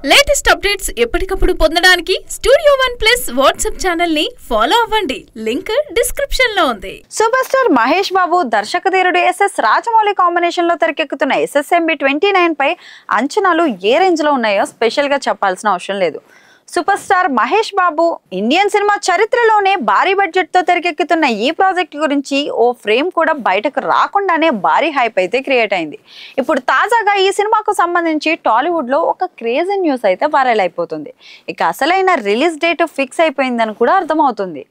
Latest updates ఎప్పటికప్పుడు పొందడానికి studio one plus WhatsApp channel ని ఫాలో అవ్వండి. లింక్ డిస్క్రిప్షన్ లో ఉంది. Super star Mahesh Babu దర్శకధీరుడు SS Rajamouli combination లో తెరకెక్కుతున్న SSMB 29 పై అంచనాలు ఏ రేంజ్ లో ఉన్నాయో స్పెషల్ గా చెప్పాల్సిన అవసరం లేదు. Super star Mahesh Babu Indian cinema చరిత్రలోనే భారీ బడ్జెట్ తో తెరకెక్కుతున్న ఈ ప్రాజెక్ట్ గురించి ఓ ఫ్రేమ్ కూడా బయటకు రాకుండానే భారీ హైప్ అయితే క్రియేట్ అయింది. ఇప్పుడు తాజాగా ఈ సినిమాకు సంబంధించి టాలీవుడ్ లో ఒక క్రేజీ న్యూస్ అయితే వైరల్ అయిపోతుంది. ఇక అసలైన రిలీజ్ డేట్ ఫిక్స్ అయిపోయిందని కూడా అర్థమవుతుంది.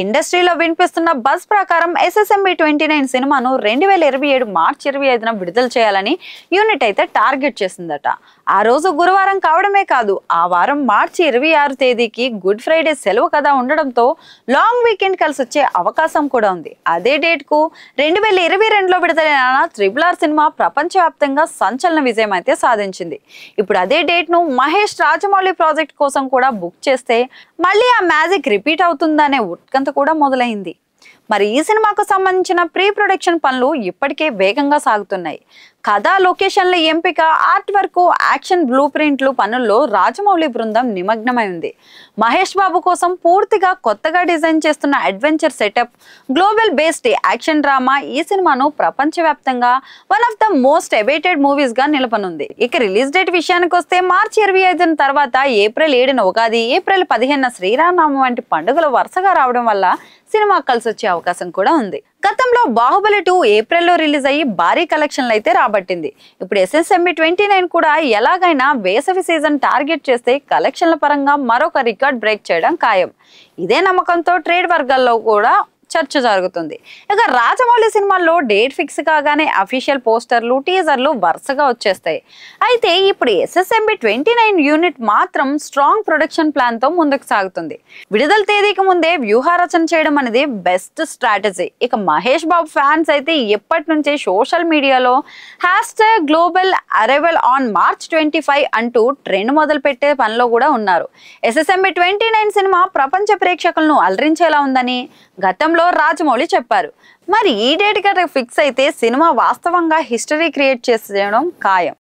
ఇండస్ట్రీలో వినిపిస్తున్న బజ్ ప్రకారం SSMB 29 సినిమాను 2027 మార్చి 25న విడుదల చేయాలని యూనిట్ అయితే టార్గెట్ చేసిందట. ఆ రోజు గురువారం కావడమే కాదు, ఆ వారం మార్చి 26 తేదీకి గుడ్ ఫ్రైడే సెలవు కదా ఉండడంతో లాంగ్ వీకెండ్ కలిసి వచ్చే అవకాశం కూడా ఉంది. అదే డేట్ కు 2022లో విడుదలైన RRR సినిమా ప్రపంచవ్యాప్తంగా సంచలన విజయం అయితే సాధించింది. ఇప్పుడు అదే డేట్ ను మహేష్ రాజమౌళి ప్రాజెక్ట్ కోసం కూడా బుక్ చేస్తే మళ్ళీ ఆ మ్యాజిక్ రిపీట్ అవుతుందనే ఉత్కంఠ కూడా మొదలైంది. మరి ఈ సినిమాకు సంబంధించిన ప్రీ ప్రొడక్షన్ పనులు ఇప్పటికే వేగంగా సాగుతున్నాయి. కథ, లొకేషన్ల ఎంపిక, ఆర్ట్ వర్క్, యాక్షన్ బ్లూ ప్రింట్లు పనుల్లో రాజమౌళి బృందం నిమగ్నమై ఉంది. మహేష్ బాబు కోసం పూర్తిగా కొత్తగా డిజైన్ చేస్తున్న adventure setup, global based action drama ఈ సినిమాను ప్రపంచవ్యాప్తంగా one of the most awaited movies గా నిలపనుంది. ఇక రిలీజ్ డేట్ విషయానికి వస్తే మార్చి 25 తర్వాత ఏప్రిల్ 7న ఉగాది, ఏప్రిల్ 15న శ్రీరామనవమి వంటి పండుగలు వరుసగా రావడం వల్ల సినిమా కలిసి వచ్చే అవకాశం కూడా ఉంది. గతంలో బాహుబలి 2 ఏప్రిల్లో రిలీజ్ అయ్యి భారీ కలెక్షన్లు అయితే రాబట్టింది. ఇప్పుడు SSMB 29 కూడా ఎలాగైనా వేసవి సీజన్ టార్గెట్ చేస్తే కలెక్షన్ల పరంగా మరొక రికార్డ్ బ్రేక్ చేయడం ఖాయం. ఇదే నమ్మకంతో ట్రేడ్ వర్గాల్లో కూడా చర్చ జరుగుతుంది. ఇక రాజమౌళి సినిమాల్లో డేట్ ఫిక్స్ కాగానే అఫీషియల్ పోస్టర్లు, టీజర్లు వరుసగా వచ్చేస్తాయి. అయితే ఇప్పుడు SSMB 29 యూనిట్ మాత్రం స్ట్రాంగ్ ప్రొడక్షన్ ప్లాన్ తో ముందుకు సాగుతుంది. విడుదల తేదీకి ముందే వ్యూహారచన చేయడం అనేది బెస్ట్ స్ట్రాటజీ. ఇక మహేష్ బాబు ఫ్యాన్స్ అయితే ఎప్పటి నుంచే సోషల్ మీడియాలో #గ్లోబల్ అరైవల్ ఆన్ మార్చ్ 25 అంటూ ట్రెండ్ మొదలు పెట్టే పనిలో కూడా ఉన్నారు. SSMB 29 సినిమా ప్రపంచ ప్రేక్షకులను అలరించేలా ఉందని గతంలో రాజమౌళి చెప్పారు. మరి ఈ డేట్ గా ఫిక్స్ అయితే సినిమా వాస్తవంగా హిస్టరీ క్రియేట్ చేసేయడం ఖాయం.